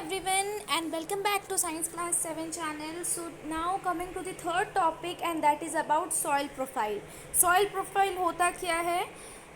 everyone and welcome back to Science Class 7 channel. So now coming to the third topic and that is about soil profile. Soil profile होता क्या है?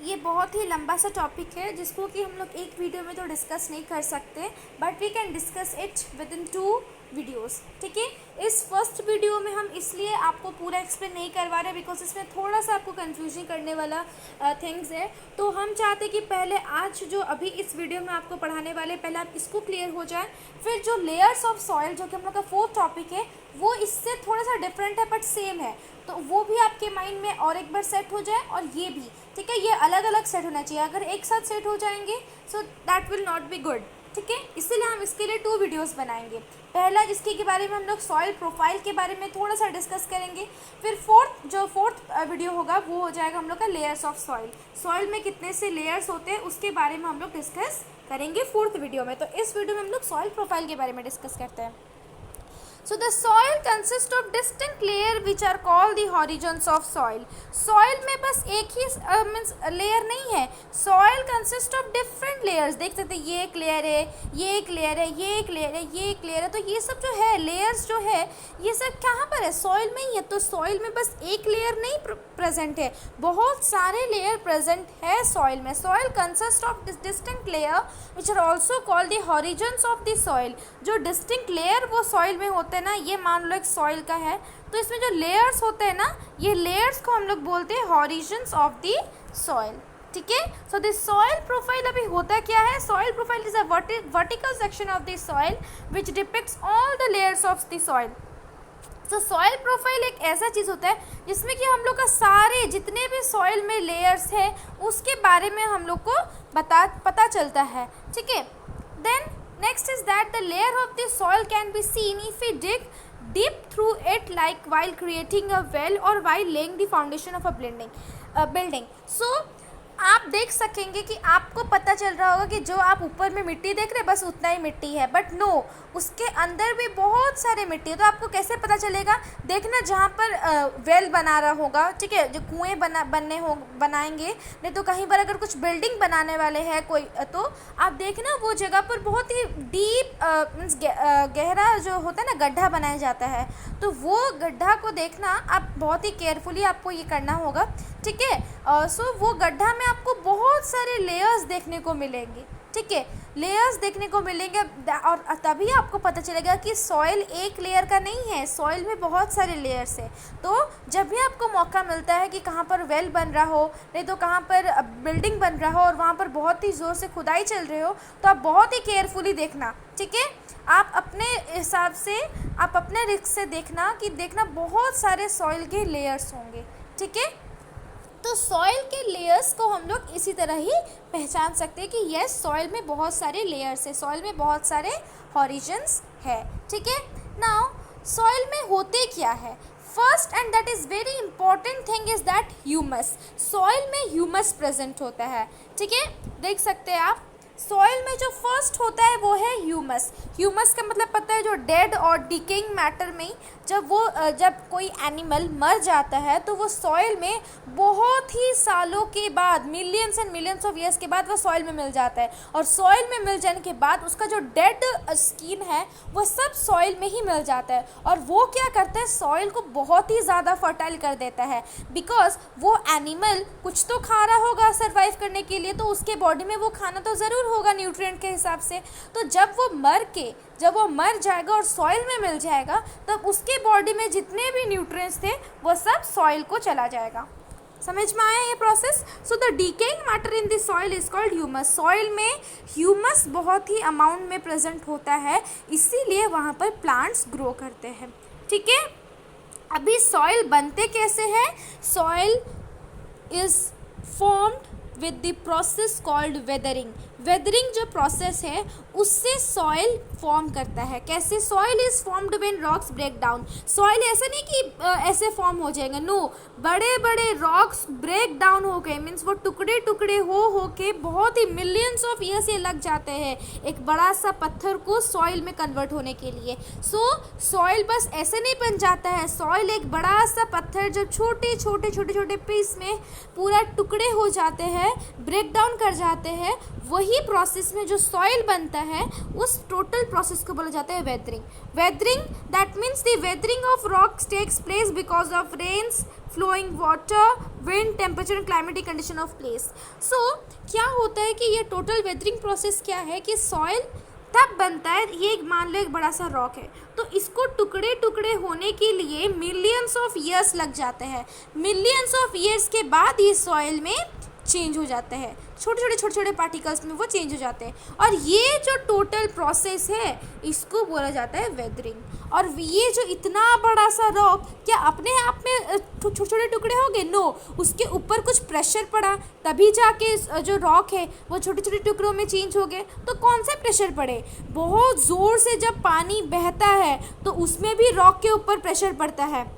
ये बहुत ही लंबा सा topic है जिसको कि हम लोग एक वीडियो में तो डिस्कस नहीं कर सकते, but we can discuss it within 2 videos. ठीक है, इस फर्स्ट वीडियो में हम इसलिए आपको पूरा एक्सप्लेन नहीं करवा रहे बिकॉज इसमें थोड़ा सा आपको कंफ्यूजन करने वाला थिंग्स है. तो हम चाहते कि पहले आज जो अभी इस वीडियो में आपको पढ़ाने वाले पहले आप इसको क्लियर हो जाए, फिर जो लेयर्स ऑफ सॉइल जो कि हम लोग का फोर्थ टॉपिक है वो इससे थोड़ा सा डिफरेंट है बट सेम है, तो वो भी आपके माइंड में और एक बार सेट हो जाए. और ये भी ठीक है, ये अलग अलग सेट होना चाहिए. अगर एक साथ सेट हो जाएंगे so that will not be good. ठीक है, इसीलिए हम इसके लिए 2 वीडियोस बनाएंगे. पहला जिसके के बारे में हम लोग सॉइल प्रोफाइल के बारे में थोड़ा सा डिस्कस करेंगे, फिर फोर्थ वीडियो होगा वो हो जाएगा हम लोग का लेयर्स ऑफ सॉइल. सॉइल में कितने से लेयर्स होते हैं उसके बारे में हम लोग डिस्कस करेंगे फोर्थ वीडियो में. तो इस वीडियो में हम लोग सॉइल प्रोफाइल के बारे में डिस्कस करते हैं. So the soil consists of distinct layer which are called the horizons of soil. Soil में बस एक ही मीन्स लेयर नहीं है. Soil consists of different layers. देख सकते हैं ये एक लेयर है, ये एक लेयर है, ये एक लेयर है, ये एक लेयर है. तो ये सब जो है लेयर्स जो है ये सब कहाँ पर है? सॉइल में ही है. तो सॉइल में बस एक लेयर नहीं प्रेजेंट है, बहुत सारे लेयर प्रेजेंट है सॉइल में. Soil consist of distinct layer which are also called the horizons of the soil. जो डिस्टिंक्ट लेयर वो सॉइल में होते हैं ना, ये मान लो एक सॉइल का है तो इसमें जो लेयर्स होते हैं ना, ये लेयर्स को हम लोग बोलते हैं हॉरिजन्स ऑफ द सॉइल. ठीक है, सो दिस सॉइल प्रोफाइल अभी होता क्या है? Soil profile is a vertical section of the soil which depicts all the layers of the soil. तो सॉइल प्रोफाइल एक ऐसा चीज़ होता है जिसमें कि हम लोग का सारे जितने भी सॉइल में लेयर्स है उसके बारे में हम लोग को पता चलता है. ठीक है, then next is that the layer of the soil can be seen if we dig deep through it like while creating a well or while laying the foundation of a building. So आप देख सकेंगे कि आपको पता चल रहा होगा कि जो आप ऊपर में मिट्टी देख रहे हैं बस उतना ही मिट्टी है, बट नो, उसके अंदर भी बहुत सारे मिट्टी है. तो आपको कैसे पता चलेगा? देखना जहाँ पर वेल बना रहा होगा, ठीक है, जो कुएँ बनाएंगे, नहीं तो कहीं पर अगर कुछ बिल्डिंग बनाने वाले हैं कोई, तो आप देखना वो जगह पर बहुत ही डीप मीन्स गहरा जो होता है ना गड्ढा बनाया जाता है, तो वो गड्ढा को देखना आप बहुत ही केयरफुली आपको ये करना होगा. ठीक है, सो वो गड्ढा में आपको बहुत सारे लेयर्स देखने को मिलेंगे. ठीक है, लेयर्स देखने को मिलेंगे और तभी आपको पता चलेगा कि सॉइल एक लेयर का नहीं है, सॉइल में बहुत सारे लेयर्स है. तो जब भी आपको मौका मिलता है कि कहाँ पर वेल बन रहा हो, नहीं तो कहाँ पर बिल्डिंग बन रहा हो और वहाँ पर बहुत ही ज़ोर से खुदाई चल रही हो, तो आप बहुत ही केयरफुली देखना. ठीक है, आप अपने हिसाब से, आप अपने रिस्क से देखना बहुत सारे सॉइल के लेयर्स होंगे. ठीक है, तो सॉइल के लेयर्स को हम लोग इसी तरह ही पहचान सकते हैं कि यस, सॉइल में बहुत सारे लेयर्स है, सॉइल में बहुत सारे हॉरिजन्स है. ठीक है, नाउ सॉइल में होते क्या है? First and that is very important thing is that humus. Soil में ह्यूमस प्रेजेंट होता है. ठीक है, देख सकते हैं आप सॉइल में जो फर्स्ट होता है वो है ह्यूमस. ह्यूमस का मतलब पता है, जो डेड और डिकेइंग मैटर में जब कोई एनिमल मर जाता है तो वो सॉइल में बहुत ही सालों के बाद, millions and millions of years के बाद वो सॉइल में मिल जाता है. और सॉइल में मिल जाने के बाद उसका जो डेड स्किन है वो सब सॉइल में ही मिल जाता है. और वो क्या करता है? सॉइल को बहुत ही ज़्यादा फर्टाइल कर देता है, बिकॉज वो एनिमल कुछ तो खा रहा होगा सर्वाइव करने के लिए, तो उसके बॉडी में वो खाना तो ज़रूर होगा न्यूट्रिएंट के हिसाब से. तो जब वो मर जाएगा और सॉइल में मिल जाएगा तब उसके बॉडी में जितने भी न्यूट्रिएंट्स थे वो सब सॉइल को चला जाएगा. समझ में आया ये process? So the decaying matter in the soil is called humus. Soil में ह्यूमस बहुत ही अमाउंट में प्रेजेंट होता है, इसीलिए वहाँ पर प्लांट्स ग्रो करते हैं. ठीक है, अभी सॉइल बनते कैसे हैं? Soil is formed with the process called weathering. Weathering जो प्रोसेस है उससे सॉइल फॉर्म करता है. कैसे? Soil is formed when rocks break down. Soil ऐसे नहीं कि ऐसे फॉर्म हो जाएगा, नो, बड़े बड़े रॉक्स ब्रेक डाउन हो गए, मीन्स वो टुकड़े टुकड़े हो के बहुत ही मिलियंस ऑफ ईयर्स ये लग जाते हैं एक बड़ा सा पत्थर को सॉइल में कन्वर्ट होने के लिए. सो सॉइल बस ऐसे नहीं बन जाता है. सॉइल एक बड़ा सा पत्थर जब छोटे छोटे पीस में पूरा टुकड़े हो जाते हैं, ब्रेक डाउन कर जाते हैं, वही ही प्रोसेस में जो सॉइल बनता है उस टोटल प्रोसेस को बोला जाता है weathering. Weathering that means the weathering of rocks takes place because of rains, flowing water, wind, temperature and climatic condition of place. So क्या होता है कि ये टोटल वेदरिंग प्रोसेस क्या है कि सॉइल तब बनता है. ये मान लो एक बड़ा सा रॉक है, तो इसको टुकड़े टुकड़े होने के लिए मिलियंस ऑफ ईयर्स लग जाते हैं. मिलियंस ऑफ ईयर्स के बाद ये सॉइल में चेंज हो जाते हैं, छोटे छोटे पार्टिकल्स में वो चेंज हो जाते हैं. और ये जो टोटल प्रोसेस है इसको बोला जाता है वेदरिंग. और ये जो इतना बड़ा सा रॉक क्या अपने आप में छोटे छोटे टुकड़े हो गए? नो, उसके ऊपर कुछ प्रेशर पड़ा तभी जाके जो रॉक है वो छोटे छोटे टुकड़ों में चेंज हो गए. तो कौन सा प्रेशर पड़े? बहुत ज़ोर से जब पानी बहता है तो उसमें भी रॉक के ऊपर प्रेशर पड़ता है,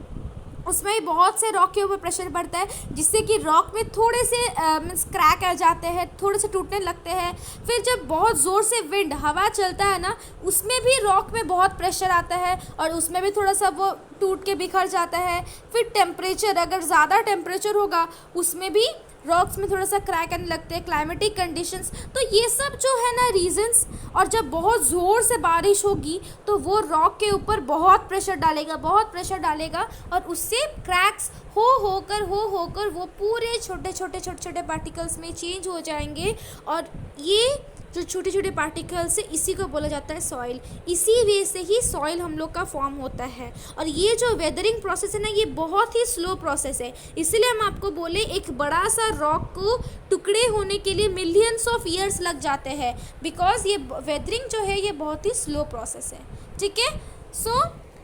उसमें भी बहुत से रॉक के ऊपर प्रेशर पड़ता है जिससे कि रॉक में थोड़े से मीन्स क्रैक आ जाते हैं, थोड़े से टूटने लगते हैं. फिर जब बहुत ज़ोर से विंड हवा चलता है ना, उसमें भी रॉक में बहुत प्रेशर आता है और उसमें भी थोड़ा सा वो टूट के बिखर जाता है. फिर टेम्परेचर, अगर ज़्यादा टेम्परेचर होगा उसमें भी रॉक्स में थोड़ा सा क्रैक आने लगते हैं. क्लाइमेटिक कंडीशंस, तो ये सब जो है ना रीजंस. और जब बहुत ज़ोर से बारिश होगी तो वो रॉक के ऊपर बहुत प्रेशर डालेगा और उससे क्रैक्स होकर वो पूरे छोटे पार्टिकल्स में चेंज हो जाएंगे. और ये जो छोटे छोटे पार्टिकल्स है इसी को बोला जाता है सॉइल. इसी वे से ही सॉइल हम लोग का फॉर्म होता है. और ये जो वेदरिंग प्रोसेस है ना, ये बहुत ही स्लो प्रोसेस है. इसलिए हम आपको बोले एक बड़ा सा रॉक को टुकड़े होने के लिए मिलियंस ऑफ ईयर्स लग जाते हैं, बिकॉज ये वेदरिंग जो है ये बहुत ही स्लो प्रोसेस है. ठीक है, so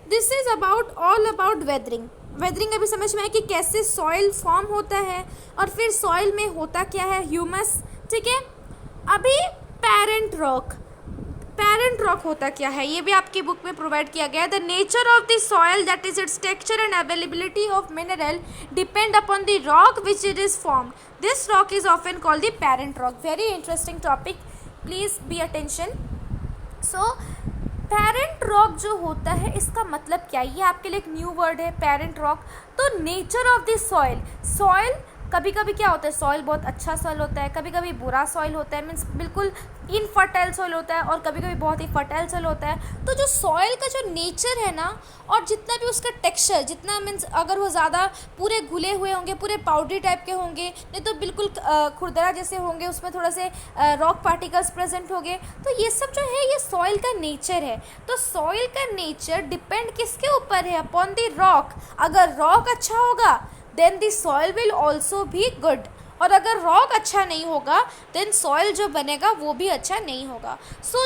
this is all about weathering. Weathering अभी समझ में आया कि कैसे सॉइल फॉर्म होता है. और फिर सॉइल में होता क्या है? ह्यूमस. ठीक है, अभी पेरेंट रॉक होता क्या है ये भी आपकी बुक में प्रोवाइड किया गया है. The nature of the soil, that is it's texture and availability of mineral, depend upon the rock which it is formed. This rock is often called the parent rock. Very interesting topic, please be attention. So parent rock जो होता है इसका मतलब क्या है? ये आपके लिए एक न्यू वर्ड है, पेरेंट रॉक. तो नेचर ऑफ द सॉइल कभी कभी क्या होता है, सॉइल बहुत अच्छा सॉइल होता है, कभी कभी बुरा सॉइल होता है, मीन्स बिल्कुल इनफर्टाइल सॉइल होता है, और कभी कभी बहुत ही फर्टाइल सॉइल होता है. तो जो सॉइल का जो नेचर है ना, और जितना भी उसका टेक्सचर, जितना मीन्स अगर वो ज़्यादा पूरे घुले हुए होंगे, पूरे पाउडरी टाइप के होंगे, नहीं तो बिल्कुल खुरदरा जैसे होंगे, उसमें थोड़ा से रॉक पार्टिकल्स प्रेजेंट होंगे, तो ये सब जो है ये सॉइल का नेचर है. तो सॉइल का नेचर डिपेंड किसके ऊपर है? Upon the rock. अगर रॉक अच्छा होगा then the soil will also भी गुड, और अगर रॉक अच्छा नहीं होगा देन सॉइल जो बनेगा वो भी अच्छा नहीं होगा. सो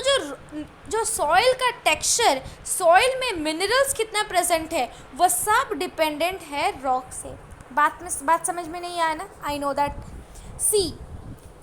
जो सॉइल का टेक्सचर, सॉइल में मिनरल्स कितना प्रेजेंट है, वो सब डिपेंडेंट है रॉक से. बात समझ में नहीं आया ना? I know that. सी,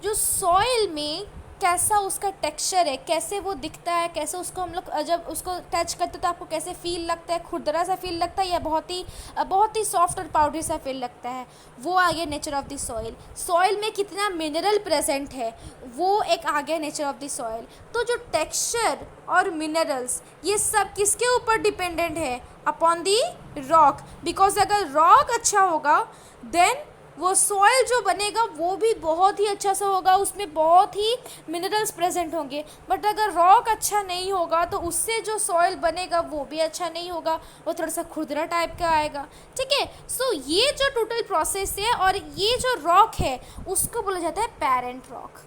जो सॉइल में कैसा उसका टेक्सचर है, कैसे वो दिखता है, कैसे उसको हम लोग जब उसको टच करते तो आपको कैसे फील लगता है, खुरदरा सा फील लगता है या बहुत ही सॉफ्ट और पाउडरी सा फील लगता है, वो आ गया nature of the soil. Soil में कितना मिनरल प्रेजेंट है वो एक आ गया नेचर ऑफ द सॉइल. तो जो टेक्सचर और मिनरल्स ये सब किसके ऊपर डिपेंडेंट है? Upon the rock. बिकॉज अगर रॉक अच्छा होगा देन वो सॉइल जो बनेगा वो भी बहुत ही अच्छा सा होगा, उसमें बहुत ही मिनरल्स प्रेजेंट होंगे. बट अगर रॉक अच्छा नहीं होगा तो उससे जो सॉइल बनेगा वो भी अच्छा नहीं होगा, वो थोड़ा सा खुरदरा टाइप का आएगा. ठीक है, सो ये जो टोटल प्रोसेस है और ये जो रॉक है उसको बोला जाता है पेरेंट रॉक.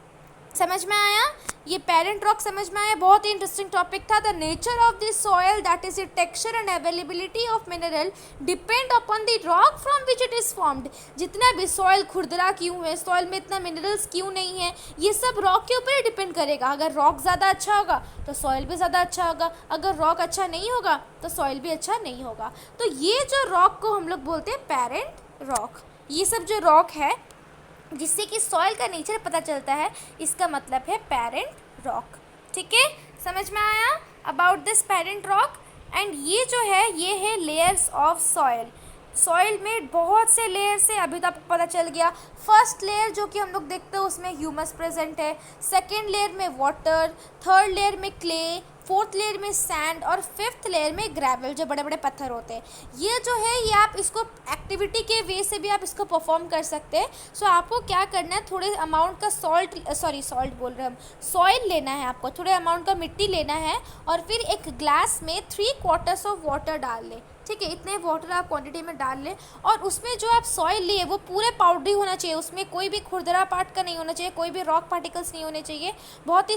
समझ में आया? ये पेरेंट रॉक समझ में आया? बहुत ही इंटरेस्टिंग टॉपिक था. The nature of the soil, that is the texture and availability of mineral, depend upon the rock from which it is formed. जितना भी सॉइल खुरदरा क्यों है, सॉइल में इतना मिनरल्स क्यों नहीं है, ये सब रॉक के ऊपर ही डिपेंड करेगा. अगर रॉक ज़्यादा अच्छा होगा तो सॉइल भी ज़्यादा अच्छा होगा, अगर रॉक अच्छा नहीं होगा तो सॉइल भी अच्छा नहीं होगा. तो ये जो रॉक को हम लोग बोलते हैं पेरेंट रॉक. ये सब जो रॉक है जिससे कि सॉइल का नेचर पता चलता है, इसका मतलब है पेरेंट रॉक. ठीक है, समझ में आया about this parent rock. And ये जो है ये है लेयर्स ऑफ सॉइल. सॉइल में बहुत से लेयर्स है, अभी तो आपको पता चल गया. फर्स्ट लेयर जो कि हम लोग देखते हैं उसमें ह्यूमस प्रेजेंट है, सेकेंड लेयर में वाटर, थर्ड लेयर में क्ले, फोर्थ लेयर में सैंड और फिफ्थ लेयर में ग्रेवल, जो बड़े बड़े पत्थर होते हैं। ये जो है ये आप इसको एक्टिविटी के वे से भी आप इसको परफॉर्म कर सकते हैं। सो आपको क्या करना है, थोड़े अमाउंट का सॉल्ट बोल रहे हम, सॉइल लेना है आपको, थोड़े अमाउंट का मिट्टी लेना है और फिर एक ग्लास में 3/4 ऑफ वाटर डाल लें। ठीक है, इतने वाटर आप क्वांटिटी में डाल लें और उसमें जो आप सॉइल लिए वो पूरे पाउडरी होना चाहिए, उसमें कोई भी खुरदरा पार्ट का नहीं होना चाहिए, कोई भी रॉक पार्टिकल्स नहीं होने चाहिए, बहुत ही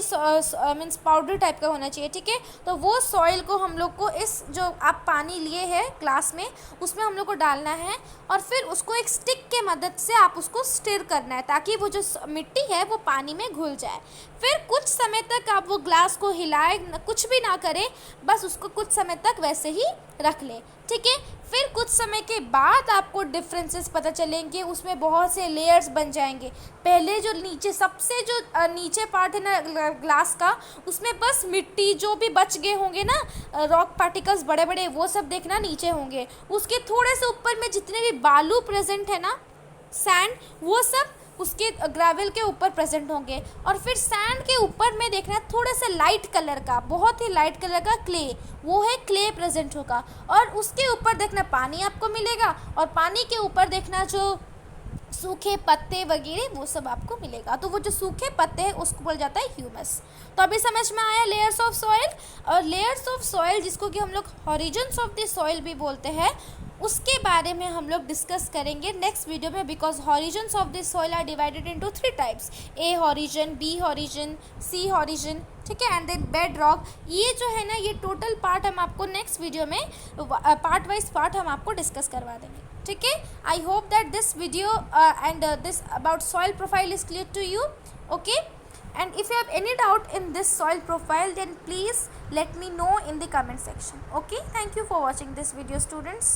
मीन्स पाउडर टाइप का होना चाहिए। ठीक है, तो वो सॉइल को हम लोग को इस जो आप पानी लिए हैं ग्लास में उसमें हम लोग को डालना है और फिर उसको एक स्टिक के मदद से आप उसको स्टिर करना है ताकि वो जो मिट्टी है वो पानी में घुल जाए। फिर कुछ समय तक आप वो ग्लास को हिलाए, कुछ भी ना करें, बस उसको कुछ समय तक वैसे ही रख लें। ठीक है, फिर कुछ समय के बाद आपको डिफरेंसेस पता चलेंगे, उसमें बहुत से लेयर्स बन जाएंगे। पहले जो नीचे सबसे जो नीचे पार्ट है ना ग्लास का, उसमें बस मिट्टी जो भी बच गए होंगे ना, रॉक पार्टिकल्स बड़े बड़े, वो सब देखना नीचे होंगे। उसके थोड़े से ऊपर में जितने भी बालू प्रेजेंट है ना, सैंड, वो सब उसके ग्रेवल के ऊपर प्रेजेंट होंगे। और फिर सैंड के ऊपर में देखना थोड़ा सा लाइट कलर का, बहुत ही लाइट कलर का क्ले, वो है क्ले प्रेजेंट होगा। और उसके ऊपर देखना पानी आपको मिलेगा और पानी के ऊपर देखना जो सूखे पत्ते वगैरह वो सब आपको मिलेगा। तो वो जो सूखे पत्ते हैं उसको बोला जाता है ह्यूमस। तो अभी समझ में आया लेयर्स ऑफ सॉइल। और लेयर्स ऑफ सॉइल जिसको कि हम लोग हॉरिजन्स ऑफ द सॉइल भी बोलते हैं, उसके बारे में हम लोग डिस्कस करेंगे नेक्स्ट वीडियो में, because horizons of this soil are divided into 3 types, A horizon, B horizon, C horizon. ठीक है, एंड देन बेड रॉक। ये जो है ना, ये टोटल पार्ट हम आपको नेक्स्ट वीडियो में पार्ट वाइज पार्ट हम आपको डिस्कस करवा देंगे। ठीक है, I hope that this video and this about soil profile is clear to you. Okay, and if you have any doubt in this soil profile, then please let me know in the comment section. Okay, thank you for watching this video, students.